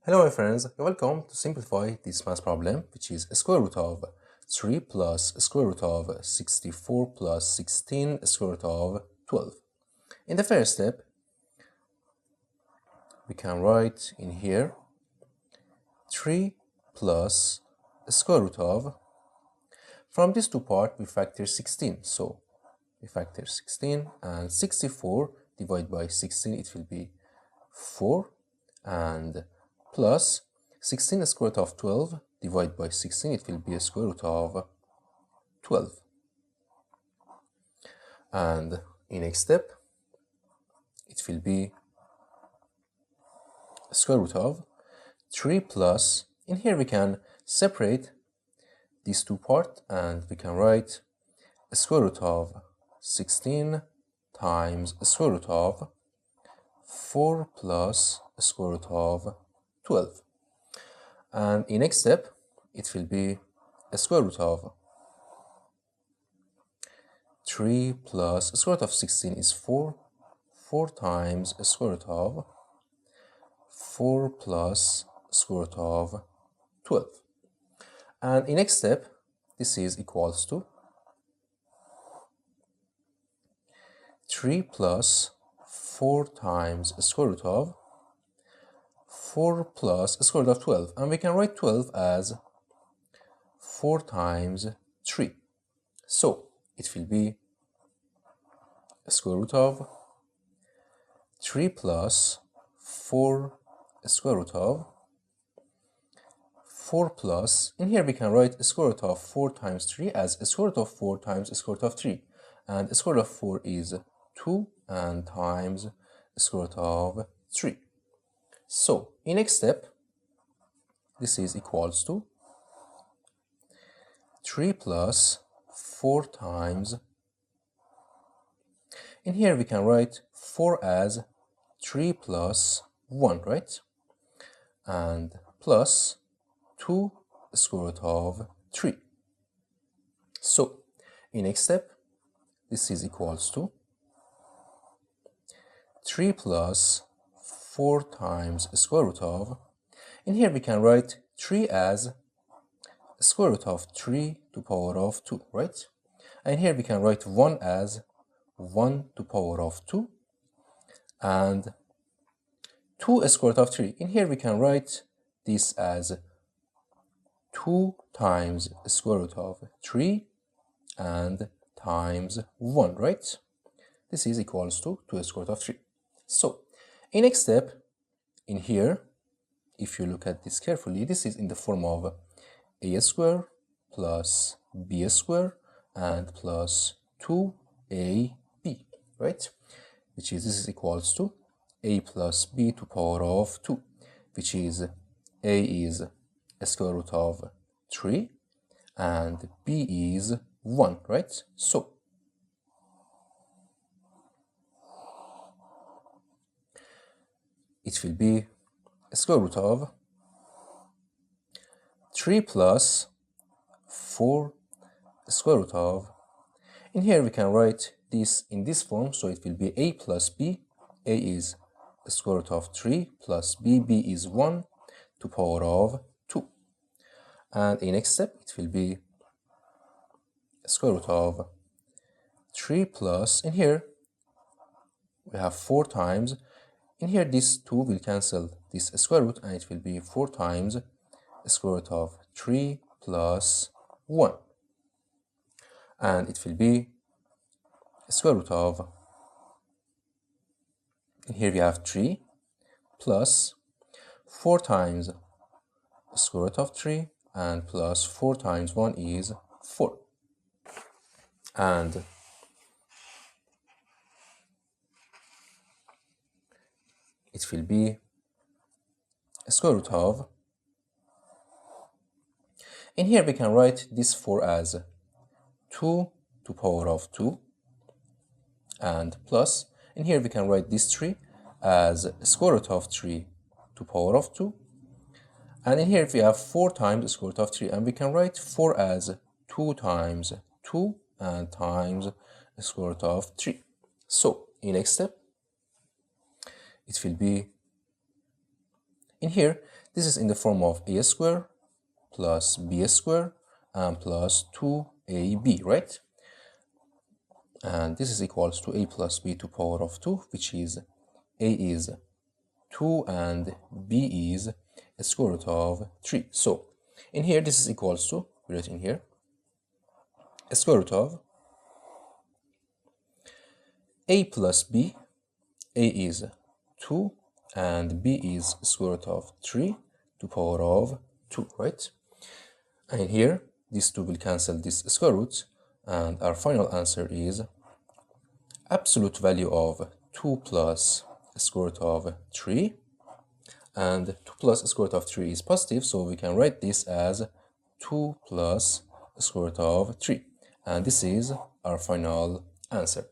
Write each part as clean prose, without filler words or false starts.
Hello my friends, welcome to simplify this math problem, which is square root of 3 plus square root of 64 plus 16 square root of 12. In the first step, we can write in here 3 plus square root of, from these two parts we factor 16, so we factor 16 and 64 divided by 16, it will be 4, and plus 16 square root of 12 divided by 16, it will be a square root of 12. And in next step, it will be square root of 3 plus, in here we can separate these two parts and we can write a square root of 16 times a square root of 4 plus a square root of 12. And in next step, it will be a square root of 3 plus a square root of 16 is 4. 4 times a square root of 4 plus square root of 12. And in next step, this is equals to 3 plus 4 times a square root of 4 plus a square root of 12, and we can write 12 as 4 times 3. So it will be a square root of 3 plus 4 square root of 4 plus, in here we can write a square root of 4 times 3 as a square root of 4 times a square root of 3, and a square root of 4 is 2 and times a square root of 3. So in next step, this is equals to 3 plus 4 times, in here we can write 4 as 3 plus 1, right? And plus 2 square root of 3. So in next step, this is equals to 3 plus 4 times square root of, in here we can write 3 as square root of 3 to power of 2, right? And here we can write 1 as 1 to power of 2, and 2 square root of 3. In here we can write this as 2 times square root of 3 and times 1, right? This is equals to 2 square root of 3. So in next step, in here, if you look at this carefully, this is in the form of a square plus b square and plus 2ab, right? Which is, this is equals to a plus b to power of 2, which is a is a square root of 3 and b is 1, right? So it will be a square root of 3 plus 4 square root of, in here we can write this in this form, so it will be a plus b. A is the square root of 3 plus b is 1 to power of 2. And in next step, it will be a square root of 3 plus, in here we have 4 times, in here this 2 will cancel this square root, and it will be 4 times the square root of 3 plus 1. And it will be a square root of, in here we have 3 plus 4 times the square root of 3 and plus 4 times 1 is 4. And it will be a square root of, in here we can write this 4 as 2 to power of 2, and plus, in here we can write this 3 as square root of 3 to power of 2, and in here we have 4 times the square root of 3, and we can write 4 as 2 times 2 and times the square root of 3. So in next step, it will be, in here This is in the form of a square plus b square and plus 2ab, right? And this is equals to a plus b to power of 2, which is a is 2 and b is a square root of 3. So in here, this is equals to, we write in here, a square root of a plus b. A is 2 and b is square root of 3 to power of 2, right? And here, these two will cancel this square root, and our final answer is absolute value of 2 plus square root of 3, and 2 plus square root of 3 is positive, so we can write this as 2 plus square root of 3, and this is our final answer.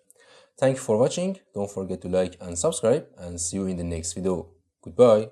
Thank you for watching. Don't forget to like and subscribe, and see you in the next video. Goodbye.